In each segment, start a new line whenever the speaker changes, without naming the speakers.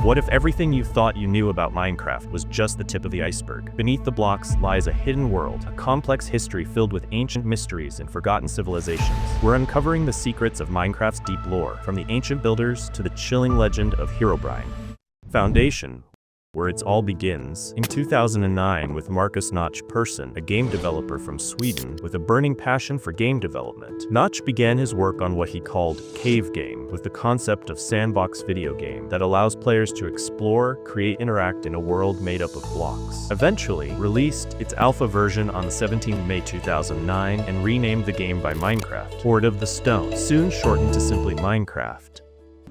What if everything you thought you knew about Minecraft was just the tip of the iceberg? Beneath the blocks lies a hidden world, a complex history filled with ancient mysteries and forgotten civilizations. We're uncovering the secrets of Minecraft's deep lore, from the ancient builders to the chilling legend of Herobrine. Foundation, where it all begins, in 2009 with Marcus Notch Persson, a game developer from Sweden with a burning passion for game development. Notch began his work on what he called cave game, with the concept of sandbox video game that allows players to explore, create, interact in a world made up of blocks. Eventually, released its alpha version on the 17th of May 2009 and renamed the game by Minecraft, Hoard of the Stone, soon shortened to simply Minecraft.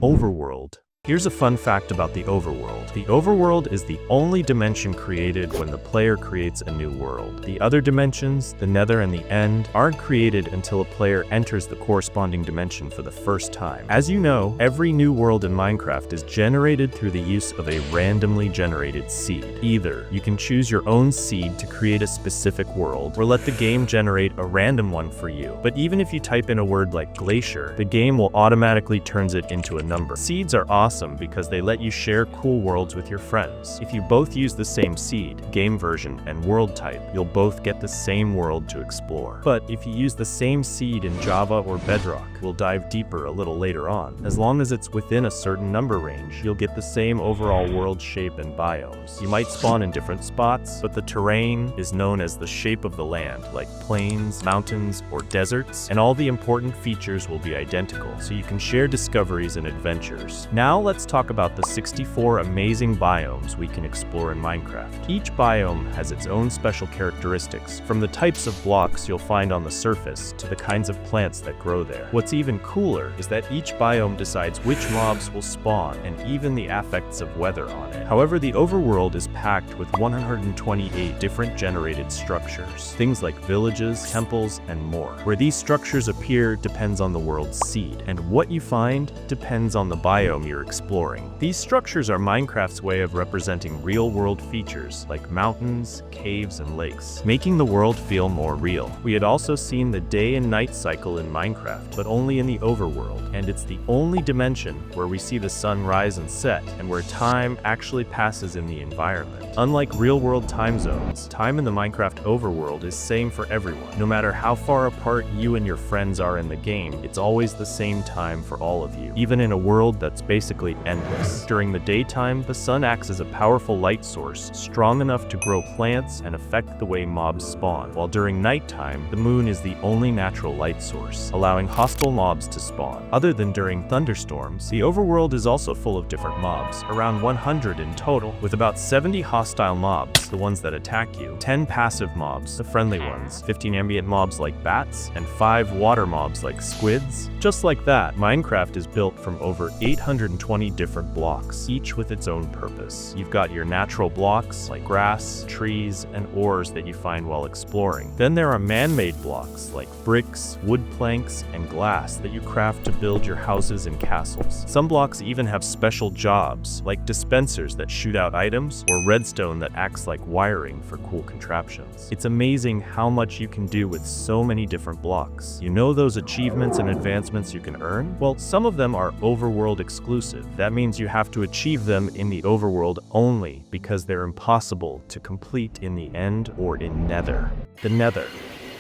Overworld. Here's a fun fact about the Overworld. The Overworld is the only dimension created when the player creates a new world. The other dimensions, the Nether and the End, aren't created until a player enters the corresponding dimension for the first time. As you know, every new world in Minecraft is generated through the use of a randomly generated seed. Either you can choose your own seed to create a specific world, or let the game generate a random one for you. But even if you type in a word like glacier, the game will automatically turns it into a number. Seeds are awesome because they let you share cool worlds with your friends. If you both use the same seed, game version, and world type, you'll both get the same world to explore. But if you use the same seed in Java or Bedrock, we'll dive deeper a little later on. As long as it's within a certain number range, you'll get the same overall world shape and biomes. You might spawn in different spots, but the terrain is known as the shape of the land, like plains, mountains, or deserts, and all the important features will be identical, so you can share discoveries and adventures. Now let's talk about the 64 amazing biomes we can explore in Minecraft. Each biome has its own special characteristics, from the types of blocks you'll find on the surface to the kinds of plants that grow there. What's even cooler is that each biome decides which mobs will spawn and even the effects of weather on it. However, the Overworld is packed with 128 different generated structures, things like villages, temples, and more. Where these structures appear depends on the world's seed, and what you find depends on the biome you're exploring. These structures are Minecraft's way of representing real-world features like mountains, caves, and lakes, making the world feel more real. We had also seen the day and night cycle in Minecraft, but only in the Overworld, and it's the only dimension where we see the sun rise and set, and where time actually passes in the environment. Unlike real-world time zones, time in the Minecraft Overworld is same for everyone. No matter how far apart you and your friends are in the game, it's always the same time for all of you, even in a world that's basically endless. During the daytime, the sun acts as a powerful light source, strong enough to grow plants and affect the way mobs spawn, while during nighttime, the moon is the only natural light source, allowing hostile mobs to spawn. Other than during thunderstorms, the Overworld is also full of different mobs, around 100 in total, with about 70 hostile mobs, the ones that attack you, 10 passive mobs, the friendly ones, 15 ambient mobs like bats, and 5 water mobs like squids. Just like that, Minecraft is built from over 820 different blocks, each with its own purpose. You've got your natural blocks like grass, trees, and ores that you find while exploring. Then there are man-made blocks like bricks, wood planks, and glass that you craft to build your houses and castles. Some blocks even have special jobs, like dispensers that shoot out items, or redstone that acts like wiring for cool contraptions. It's amazing how much you can do with so many different blocks. You know those achievements and advancements you can earn? Well, some of them are Overworld exclusive. That means you have to achieve them in the Overworld only, because they're impossible to complete in the End or in Nether. The Nether.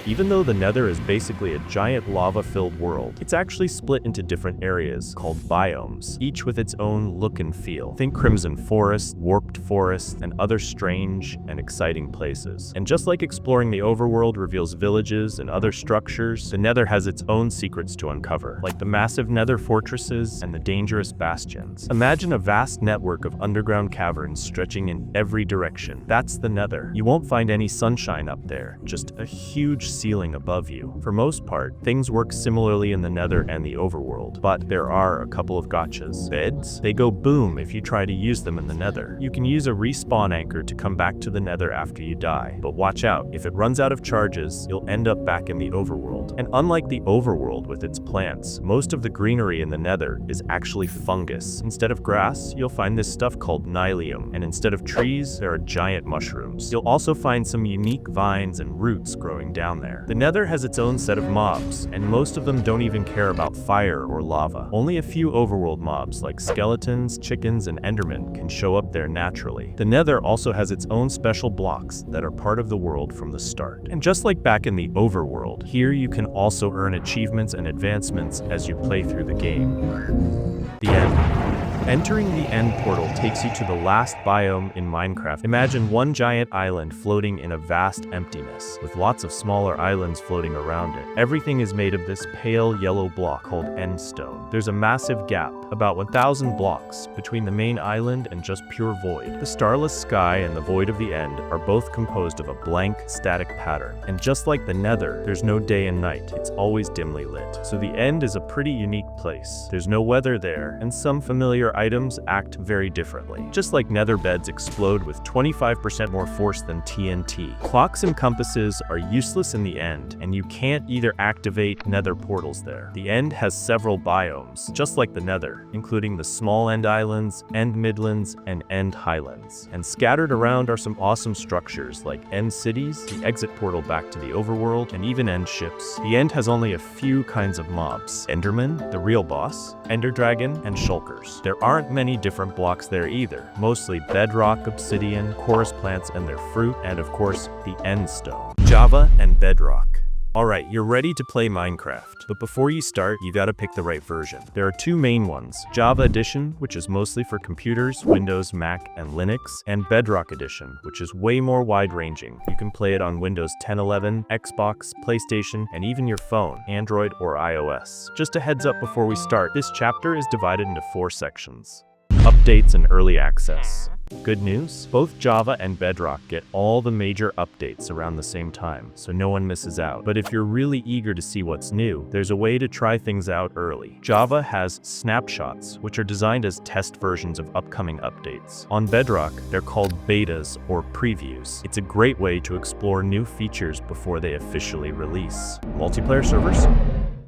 Even though the Nether is basically a giant lava-filled world, it's actually split into different areas called biomes, each with its own look and feel. Think Crimson Forest, Warped Forest, and other strange and exciting places. And just like exploring the Overworld reveals villages and other structures, the Nether has its own secrets to uncover, like the massive Nether fortresses and the dangerous bastions. Imagine a vast network of underground caverns stretching in every direction. That's the Nether. You won't find any sunshine up there, just a huge ceiling above you. For most part, things work similarly in the Nether and the Overworld, but there are a couple of gotchas. Beds? They go boom if you try to use them in the Nether. You can use a respawn anchor to come back to the Nether after you die, but watch out, if it runs out of charges, you'll end up back in the Overworld. And unlike the Overworld with its plants, most of the greenery in the Nether is actually fungus. Instead of grass, you'll find this stuff called nylium, and instead of trees, there are giant mushrooms. You'll also find some unique vines and roots growing down down there. The Nether has its own set of mobs, and most of them don't even care about fire or lava. Only a few overworld mobs like skeletons, chickens, and endermen can show up there naturally. The Nether also has its own special blocks that are part of the world from the start. And just like back in the Overworld, here you can also earn achievements and advancements as you play through the game. The end. Entering the end portal takes you to the last biome in Minecraft. Imagine one giant island floating in a vast emptiness, with lots of smaller islands floating around it. Everything is made of this pale yellow block called end stone. There's a massive gap, about 1,000 blocks, between the main island and just pure void. The starless sky and the void of the end are both composed of a blank, static pattern. And just like the Nether, there's no day and night. It's always dimly lit. So the end is a pretty unique place. There's no weather there, and some familiar items act very differently. Just like nether beds explode with 25% more force than TNT. Clocks and compasses are useless in the end, and you can't either activate nether portals there. The end has several biomes, just like the Nether, including the small end islands, end midlands, and end highlands. And scattered around are some awesome structures like end cities, the exit portal back to the overworld, and even end ships. The end has only a few kinds of mobs: Enderman, the real boss, Ender Dragon, and Shulkers. There aren't many different blocks there either, mostly bedrock, obsidian, chorus plants and their fruit, and of course, the end stone. Java and Bedrock. Alright, you're ready to play Minecraft, but before you start, you gotta pick the right version. There are two main ones: Java Edition, which is mostly for computers, Windows, Mac, and Linux, and Bedrock Edition, which is way more wide-ranging. You can play it on Windows 10, 11, Xbox, PlayStation, and even your phone, Android or iOS. Just a heads up before we start, this chapter is divided into 4 sections. Updates and early access. Good news, both Java and Bedrock get all the major updates around the same time, so no one misses out. But if you're really eager to see what's new, there's a way to try things out early. Java has snapshots, which are designed as test versions of upcoming updates. On Bedrock, they're called betas or previews. It's a great way to explore new features before they officially release. Multiplayer servers?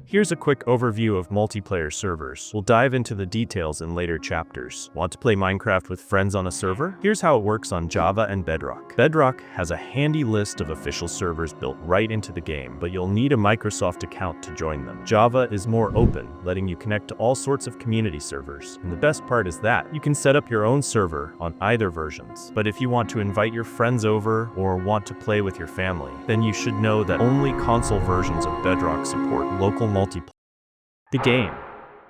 Here's a quick overview of multiplayer servers. We'll dive into the details in later chapters. Want to play Minecraft with friends on a server? Here's how it works on Java and Bedrock. Bedrock has a handy list of official servers built right into the game, but you'll need a Microsoft account to join them. Java is more open, letting you connect to all sorts of community servers. And the best part is that you can set up your own server on either versions. But if you want to invite your friends over or want to play with your family, then you should know that only console versions of Bedrock support local multiplayer. The game.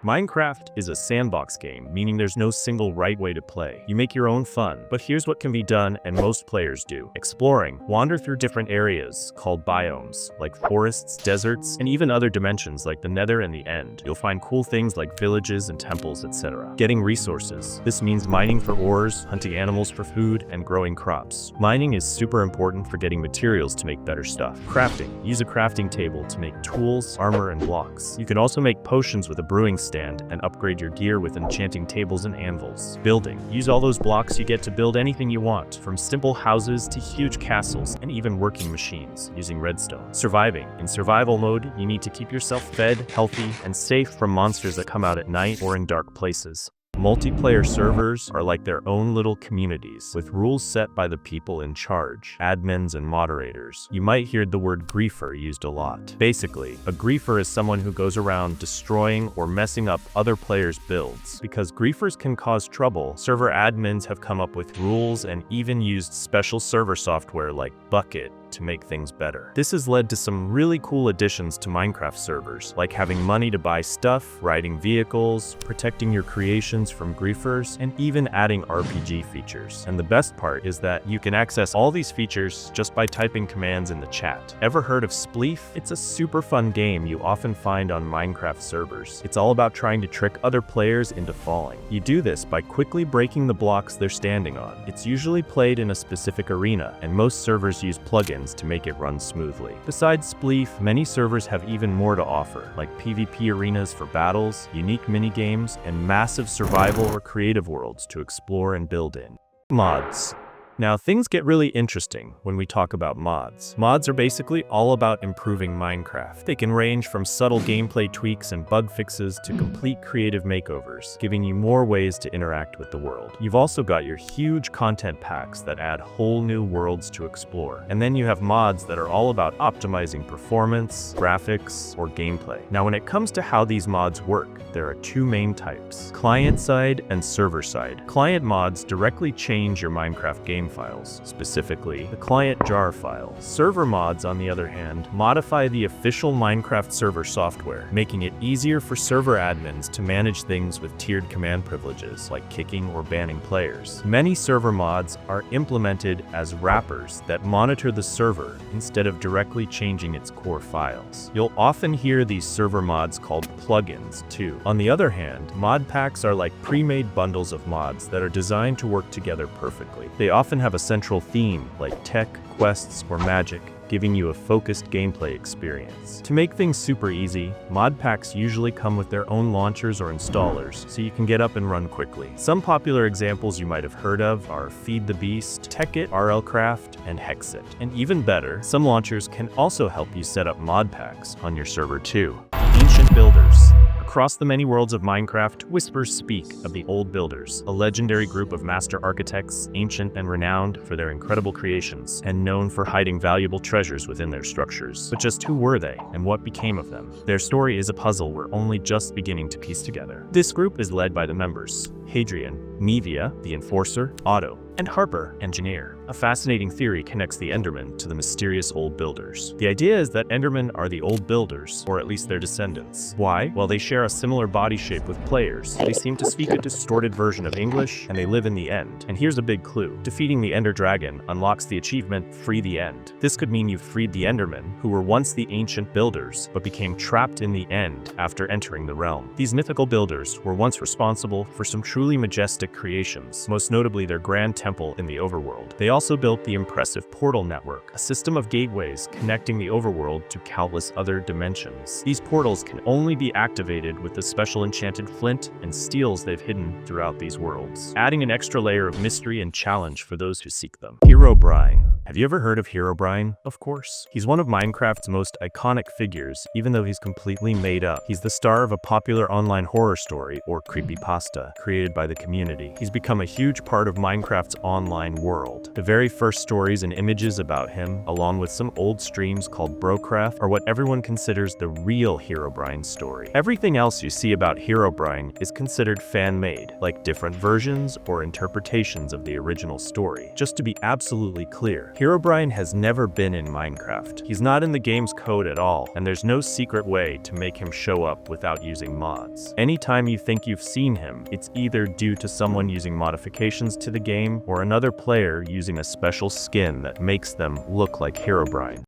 Minecraft is a sandbox game, meaning there's no single right way to play. You make your own fun, but here's what can be done, and most players do. Exploring. Wander through different areas, called biomes, like forests, deserts, and even other dimensions like the Nether and the End. You'll find cool things like villages and temples, etc. Getting resources. This means mining for ores, hunting animals for food, and growing crops. Mining is super important for getting materials to make better stuff. Crafting. Use a crafting table to make tools, armor, and blocks. You can also make potions with a brewing stand and upgrade your gear with enchanting tables and anvils. Building. Use all those blocks you get to build anything you want, from simple houses to huge castles and even working machines, using redstone. Surviving. In survival mode, you need to keep yourself fed, healthy, and safe from monsters that come out at night or in dark places. Multiplayer servers are like their own little communities, with rules set by the people in charge, admins and moderators. You might hear the word griefer used a lot. Basically, a griefer is someone who goes around destroying or messing up other players' builds. Because griefers can cause trouble, server admins have come up with rules and even used special server software like Bucket to make things better. This has led to some really cool additions to Minecraft servers, like having money to buy stuff, riding vehicles, protecting your creations from griefers, and even adding RPG features. And the best part is that you can access all these features just by typing commands in the chat. Ever heard of Spleef? It's a super fun game you often find on Minecraft servers. It's all about trying to trick other players into falling. You do this by quickly breaking the blocks they're standing on. It's usually played in a specific arena, and most servers use plugins to make it run smoothly. Besides Spleef, many servers have even more to offer, like PvP arenas for battles, unique mini-games, and massive survival or creative worlds to explore and build in. Mods. Now, things get really interesting when we talk about mods. Mods are basically all about improving Minecraft. They can range from subtle gameplay tweaks and bug fixes to complete creative makeovers, giving you more ways to interact with the world. You've also got your huge content packs that add whole new worlds to explore. And then you have mods that are all about optimizing performance, graphics, or gameplay. Now, when it comes to how these mods work, there are two main types: client-side and server-side. Client mods directly change your Minecraft game files, specifically the client jar file. Server mods, on the other hand, modify the official Minecraft server software, making it easier for server admins to manage things with tiered command privileges, like kicking or banning players. Many server mods are implemented as wrappers that monitor the server instead of directly changing its core files. You'll often hear these server mods called plugins, too. On the other hand, Modpacks are like pre-made bundles of mods that are designed to work together perfectly. They often have a central theme, like tech, quests, or magic, giving you a focused gameplay experience. To make things super easy, Modpacks usually come with their own launchers or installers, so you can get up and run quickly. Some popular examples you might have heard of are Feed the Beast, Techit, RLCraft, and Hexit. And even better, some launchers can also help you set up Modpacks on your server too. Ancient Builders. Across the many worlds of Minecraft, whispers speak of the Old Builders, a legendary group of master architects, ancient and renowned for their incredible creations, and known for hiding valuable treasures within their structures. But just who were they, and what became of them? Their story is a puzzle we're only just beginning to piece together. This group is led by the members Hadrian, Nevia, the Enforcer, Otto, and Harper, Engineer. A fascinating theory connects the Endermen to the mysterious Old Builders. The idea is that Endermen are the Old Builders, or at least their descendants. Why? Well, they share a similar body shape with players. They seem to speak a distorted version of English, and they live in the End. And here's a big clue. Defeating the Ender Dragon unlocks the achievement Free the End. This could mean you've freed the Endermen, who were once the ancient builders, but became trapped in the End after entering the realm. These mythical builders were once responsible for some truly majestic creations, most notably their grand temple in the Overworld. They also built the impressive Portal Network, a system of gateways connecting the Overworld to countless other dimensions. These portals can only be activated with the special enchanted flint and steels they've hidden throughout these worlds, adding an extra layer of mystery and challenge for those who seek them. Herobrine. Have you ever heard of Herobrine? Of course. He's one of Minecraft's most iconic figures, even though he's completely made up. He's the star of a popular online horror story, or creepypasta, created by the community. He's become a huge part of Minecraft's online world. The very first stories and images about him, along with some old streams called Brocraft, are what everyone considers the real Herobrine story. Everything else you see about Herobrine is considered fan-made, like different versions or interpretations of the original story. Just to be absolutely clear, Herobrine has never been in Minecraft. He's not in the game's code at all, and there's no secret way to make him show up without using mods. Anytime you think you've seen him, it's either due to someone using modifications to the game or another player using a special skin that makes them look like Herobrine.